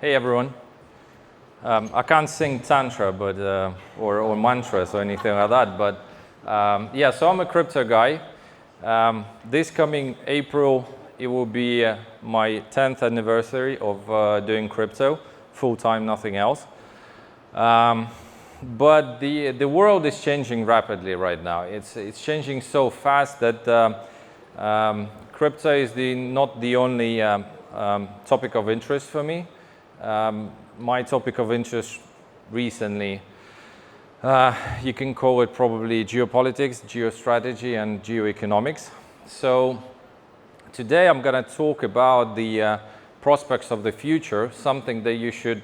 Hey everyone. I can't sing tantra, but or mantras or anything like that. But yeah, so I'm a crypto guy. This coming April, it will be my 10th anniversary of doing crypto full time, nothing else. But the world is changing rapidly right now. It's changing so fast that crypto is not the only topic of interest for me. My topic of interest recently, you can call it probably geopolitics, geostrategy, and geoeconomics. So today I'm going to talk about the prospects of the future, something that you should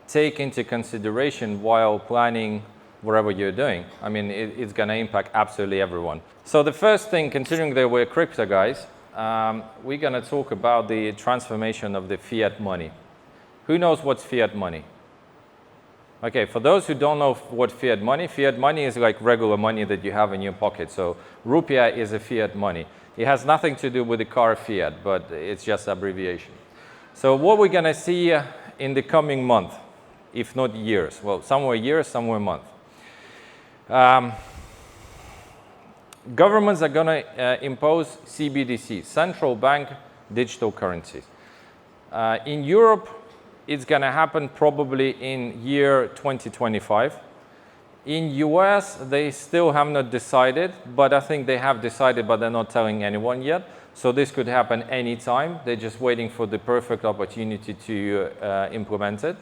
take into consideration while planning whatever you're doing. I mean, it's going to impact absolutely everyone. So the first thing, considering that we're crypto guys, we're going to talk about the transformation of the fiat money. Who knows what's fiat money? Okay, for those who don't know what fiat money is like regular money that you have in your pocket. So rupiah is a fiat money. It has nothing to do with the car fiat, but it's just abbreviation. So what we're going to see in the coming month, if not years, well, somewhere years, somewhere month. Governments are going to impose CBDC, central bank digital currencies. In Europe, it's going to happen probably in year 2025. In US, they still have not decided, but I think they have decided, but they're not telling anyone yet. So this could happen anytime. They're just waiting for the perfect opportunity to implement it.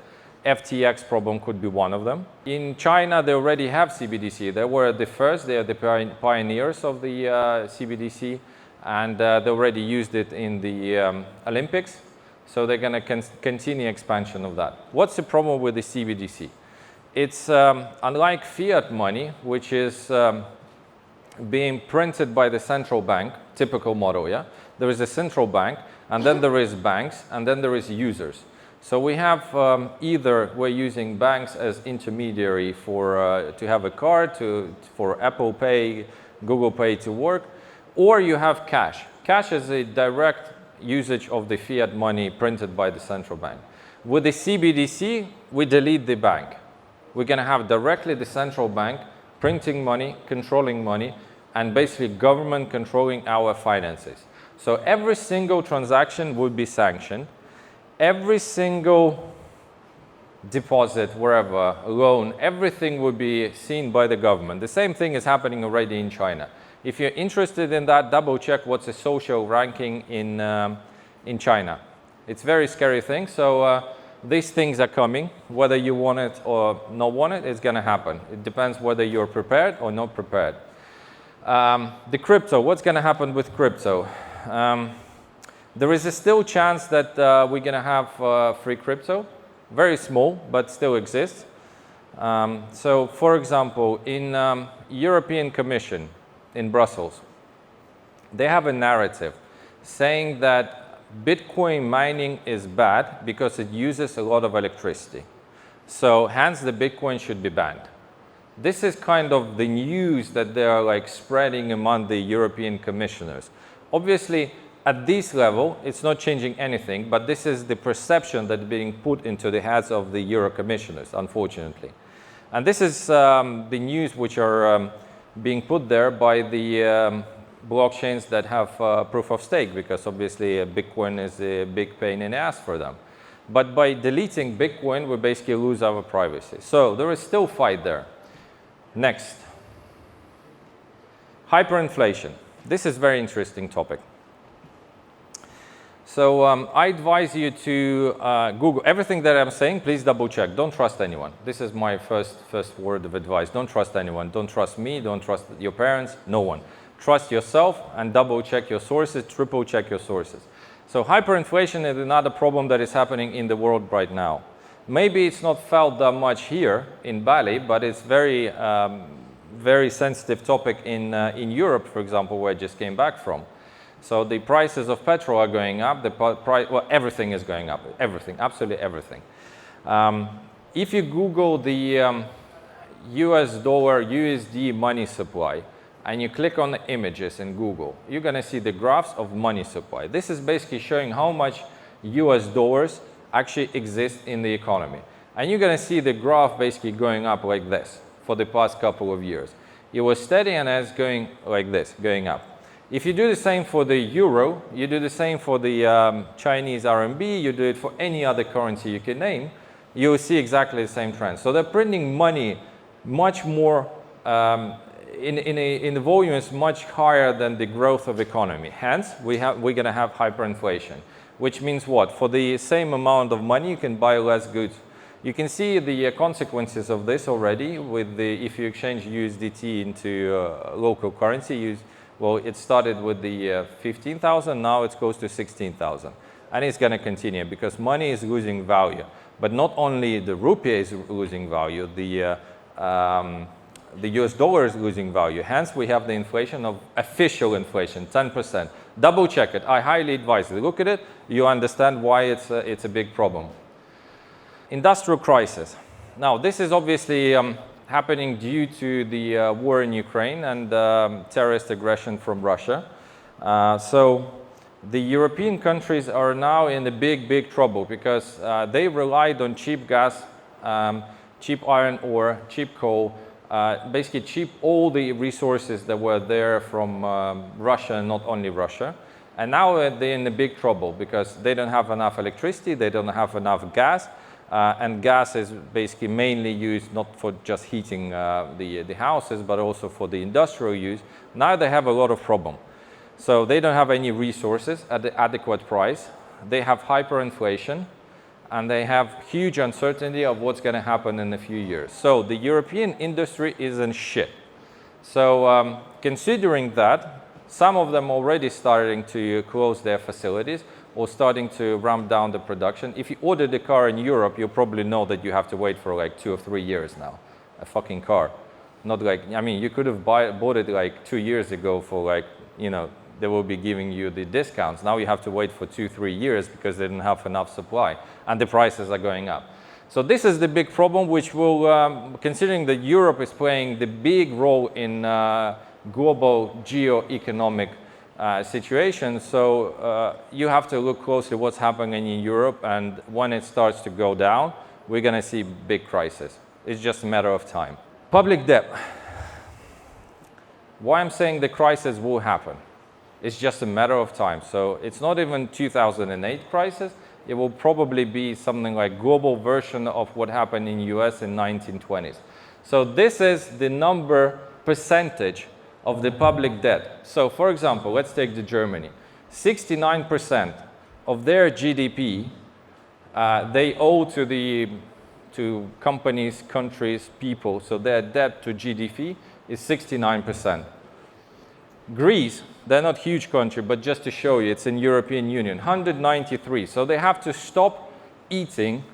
FTX problem could be one of them. In China, they already have CBDC. They were the first, they are the pioneers of the CBDC, and they already used it in the Olympics. So they're going to continue expansion of that. What's the problem with the CBDC? It's unlike fiat money, which is being printed by the central bank, typical model, yeah? There is a central bank, and then there is banks, and then there is users. So we have either we're using banks as intermediary for to have a card, for Apple Pay, Google Pay to work, or you have cash. Cash is a direct usage of the fiat money printed by the central bank. With the CBDC, we delete the bank. We're going to have directly the central bank printing money, controlling money, and basically government controlling our finances. So every single transaction would be sanctioned. Every single deposit, wherever, loan, everything would be seen by the government. The same thing is happening already in China. If you're interested in that, double check what's the social ranking in China. It's a very scary thing. So these things are coming. Whether you want it or not want it, it's going to happen. It depends whether you're prepared or not prepared. The crypto, what's going to happen with crypto? There is a still chance that we're going to have free crypto. Very small, but still exists. So for example, in European Commission, in Brussels, they have a narrative saying that Bitcoin mining is bad because it uses a lot of electricity. So hence the Bitcoin should be banned. This is kind of the news that they are like spreading among the European commissioners. Obviously, at this level, it's not changing anything, but this is the perception that's being put into the heads of the Euro commissioners, unfortunately. And this is the news which are being put there by the blockchains that have proof of stake, because obviously Bitcoin is a big pain in the ass for them. But by deleting Bitcoin, we basically lose our privacy. So there is still fight there. Next. Hyperinflation. This is a very interesting topic. So I advise you to Google everything that I'm saying. Please double check. Don't trust anyone. This is my first word of advice. Don't trust anyone. Don't trust me. Don't trust your parents. No one. Trust yourself and double check your sources. Triple check your sources. So hyperinflation is another problem that is happening in the world right now. Maybe it's not felt that much here in Bali, but it's very sensitive topic in Europe, for example, where I just came back from. So the prices of petrol are going up. Well, everything is going up. Everything, absolutely everything. If you Google the US dollar USD money supply and you click on the images in Google, you're going to see the graphs of money supply. This is basically showing how much US dollars actually exists in the economy. And you're going to see the graph basically going up like this for the past couple of years. It was steady and it's going like this, going up. If you do the same for the euro, you do the same for the Chinese RMB, you do it for any other currency you can name, you will see exactly the same trend. So they're printing money much more, in the volume is much higher than the growth of economy. Hence, we're going to have hyperinflation, which means what? For the same amount of money, you can buy less goods. You can see the consequences of this already with if you exchange USDT into local currency. Well, it started with the 15,000, now it's close to 16,000. And it's going to continue because money is losing value. But not only the rupee is losing value, the US dollar is losing value. Hence, we have the inflation of official inflation, 10%. Double check it. I highly advise you. Look at it. You understand why it's a big problem. Industrial crisis. Now, this is obviously happening due to the war in Ukraine and terrorist aggression from Russia. So the European countries are now in a big trouble because they relied on cheap gas, cheap iron ore, cheap coal, basically cheap all the resources that were there from Russia, not only Russia. And now they're in a big trouble because they don't have enough electricity, they don't have enough gas. And gas is basically mainly used not for just heating the houses, but also for the industrial use. Now they have a lot of problem. So they don't have any resources at the adequate price. They have hyperinflation, and they have huge uncertainty of what's going to happen in a few years. So the European industry is in shit. So considering that, some of them already starting to close their facilities or starting to ramp down the production. If you order the car in Europe, you probably know that you have to wait for like 2 or 3 years now. A fucking car. Not like, I mean, you could have bought it like 2 years ago for like, you know, they will be giving you the discounts. Now you have to wait for 2-3 years because they didn't have enough supply and the prices are going up. So this is the big problem, which will, considering that Europe is playing the big role in global geo-economic situation. So you have to look closely what's happening in Europe, and when it starts to go down, we're going to see big crisis. It's just a matter of time. Public debt. Why I'm saying the crisis will happen? It's just a matter of time. So it's not even 2008 crisis. It will probably be something like global version of what happened in US in 1920s. So this is the percentage of the public debt. So for example, let's take Germany. 69% of their GDP they owe to companies, countries, people. So their debt to GDP is 69%. Greece, they're not a huge country, but just to show you, it's in European Union, 193. So they have to stop eating,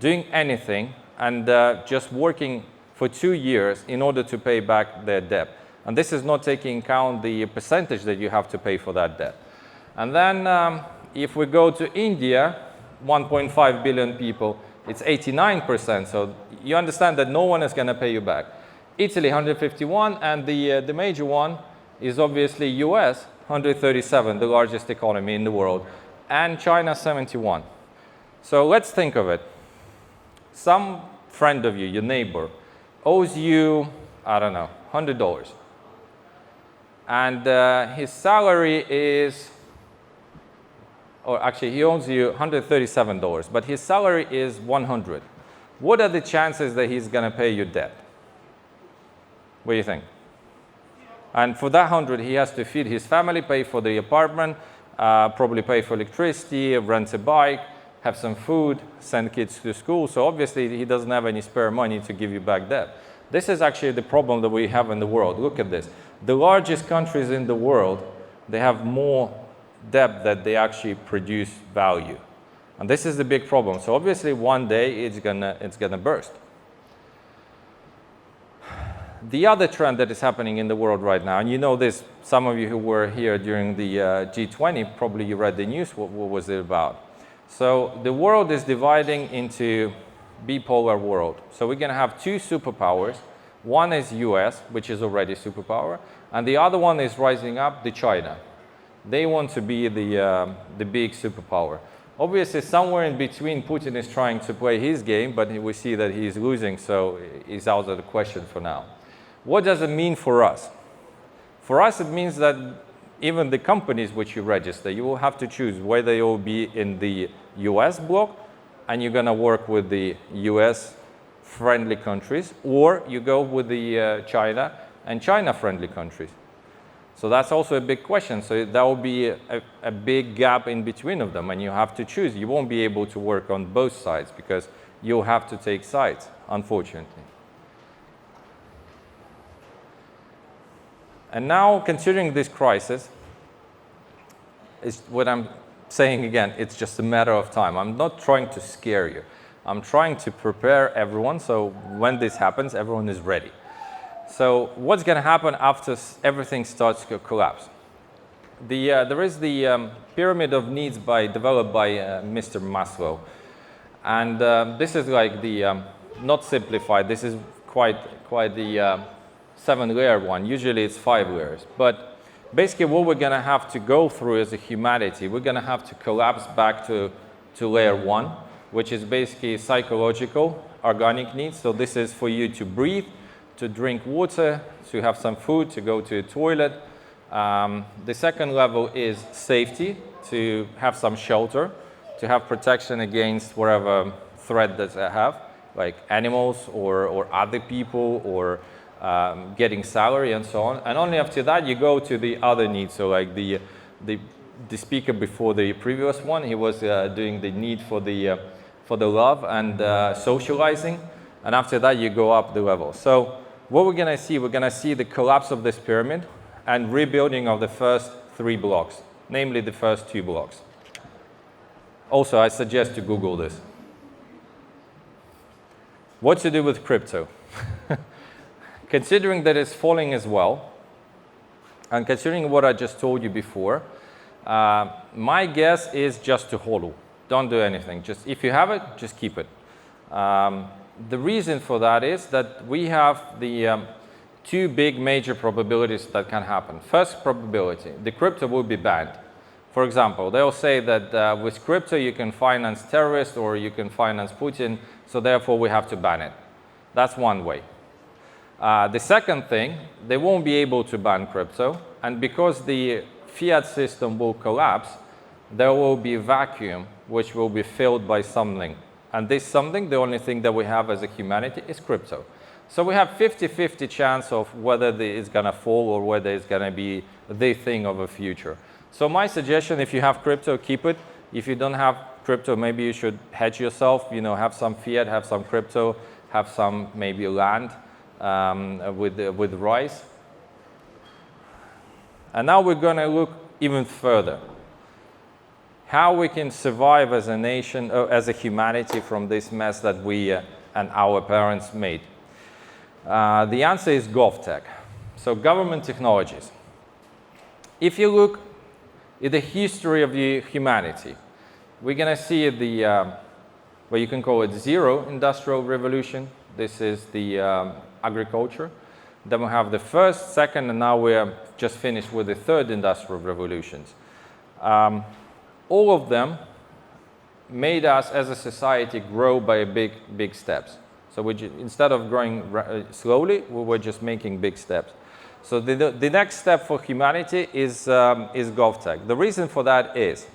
doing anything, and just working for 2 years in order to pay back their debt. And this is not taking account the percentage that you have to pay for that debt. And then if we go to India, 1.5 billion people, it's 89%. So you understand that no one is going to pay you back. Italy, 151, and the major one is obviously US, 137, the largest economy in the world, and China, 71. So let's think of it. Some friend of you, your neighbor, owes you, I don't know, $100. And his salary is, or actually he owes you $137, but his salary is 100. What are the chances that he's going to pay your debt? What do you think? And for that 100, he has to feed his family, pay for the apartment, probably pay for electricity, rent a bike, have some food, send kids to school. So obviously he doesn't have any spare money to give you back debt. This is actually the problem that we have in the world. Look at this. The largest countries in the world, they have more debt than they actually produce value. And this is the big problem. So obviously one day it's gonna burst. The other trend that is happening in the world right now, and you know this, some of you who were here during the G20, probably you read the news, what was it about? So the world is dividing into bipolar world. So we're going to have 2 superpowers. One is US, which is already a superpower, and the other one is rising up, the China. They want to be the big superpower. Obviously, somewhere in between, Putin is trying to play his game, but we see that he's losing, so he's out of the question for now. What does it mean for us? For us, it means that even the companies which you register, you will have to choose whether you will be in the US bloc and you're going to work with the US friendly countries, or you go with the China and China friendly countries. So that's also a big question. So there will be a big gap in between of them, and you have to choose. You won't be able to work on both sides because you'll have to take sides, unfortunately. And now, considering this crisis, is what I'm saying again, it's just a matter of time. I'm not trying to scare you. I'm trying to prepare everyone so when this happens, everyone is ready. So what's going to happen after everything starts to collapse? There is the pyramid of needs developed by Mr. Maslow. And this is like the, not simplified, this is quite the 7-layer one. Usually it's 5 layers. But basically what we're going to have to go through as a humanity, we're going to have to collapse back to layer 1, which is basically psychological, organic needs. So this is for you to breathe, to drink water, to have some food, to go to a toilet. The second level is safety, to have some shelter, to have protection against whatever threat that I have, like animals or other people, or getting salary and so on. And only after that you go to the other needs. So like the speaker before the previous one, he was doing the need for the love and socializing. And after that you go up the level. So what we're going to see the collapse of this pyramid and rebuilding of the first 3 blocks, namely the first 2 blocks. Also, I suggest to Google this. What to do with crypto? Considering that it's falling as well, and considering what I just told you before, my guess is just to hodl. Don't do anything. Just if you have it, just keep it. The reason for that is that we have the 2 big major probabilities that can happen. First probability, the crypto will be banned. For example, they'll say that with crypto you can finance terrorists or you can finance Putin, so therefore we have to ban it. That's one way. The second thing, they won't be able to ban crypto, and because the fiat system will collapse, there will be a vacuum which will be filled by something. And this something, the only thing that we have as a humanity is crypto. So we have 50-50 chance of whether it's going to fall or whether it's going to be the thing of a future. So my suggestion, if you have crypto, keep it. If you don't have crypto, maybe you should hedge yourself, have some fiat, have some crypto, have some maybe land with rice. And now we're going to look even further. How we can survive as a nation, as a humanity from this mess that we and our parents made. The answer is GovTech, so government technologies. If you look at the history of the humanity, we're going to see the, well, you can call it zero industrial revolution. This is the agriculture. Then we have the first, second, and now we're just finished with the third industrial revolutions. All of them made us as a society grow by big steps. So instead of growing slowly, we were just making big steps. So the next step for humanity is GovTech. The reason for that is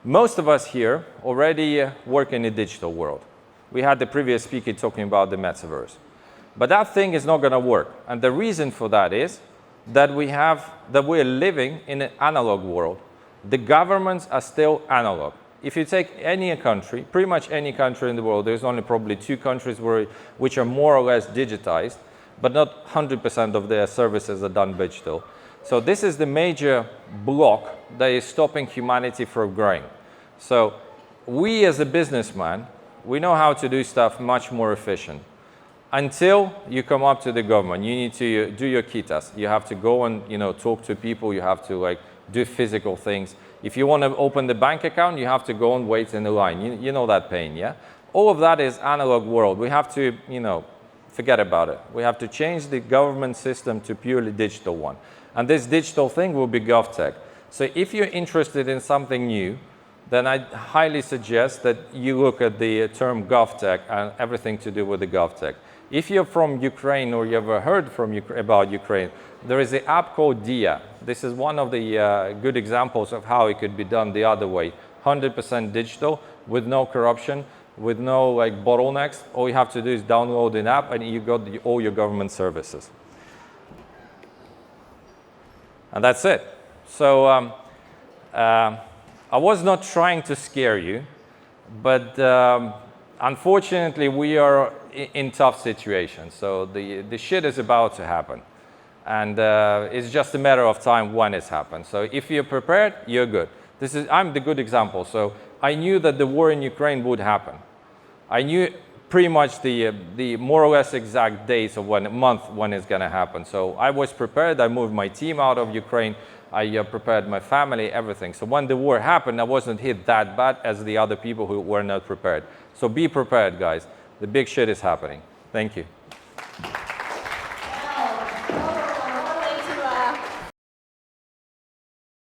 most of us here already work in a digital world. We had the previous speaker talking about the metaverse. But that thing is not going to work. And the reason for that is that we're living in an analog world. The governments are still analog. If you take any country, pretty much any country in the world, there's only probably 2 countries which are more or less digitized, but not 100% of their services are done digital. So this is the major block that is stopping humanity from growing. So we as a businessman, we know how to do stuff much more efficient. Until you come up to the government, you need to do your cked. You have to go and talk to people. You have to do physical things. If you want to open the bank account, you have to go and wait in the line. You know that pain, yeah? All of that is analog world. We have to, forget about it. We have to change the government system to purely digital one. And this digital thing will be GovTech. So if you're interested in something new, then I highly suggest that you look at the term GovTech and everything to do with the GovTech. If you're from Ukraine or you ever heard about Ukraine, there is an app called Dia. This is one of the good examples of how it could be done the other way. 100% digital, with no corruption, with no bottlenecks. All you have to do is download an app and you got all your government services. And that's it. So I was not trying to scare you, but unfortunately we are in tough situations. So the shit is about to happen. And it's just a matter of time when it's happened. So if you're prepared, you're good. I'm the good example. So I knew that the war in Ukraine would happen. I knew pretty much the more or less exact dates of month when it's going to happen. So I was prepared. I moved my team out of Ukraine. I prepared my family, everything. So when the war happened, I wasn't hit that bad as the other people who were not prepared. So be prepared, guys. The big shit is happening. Thank you.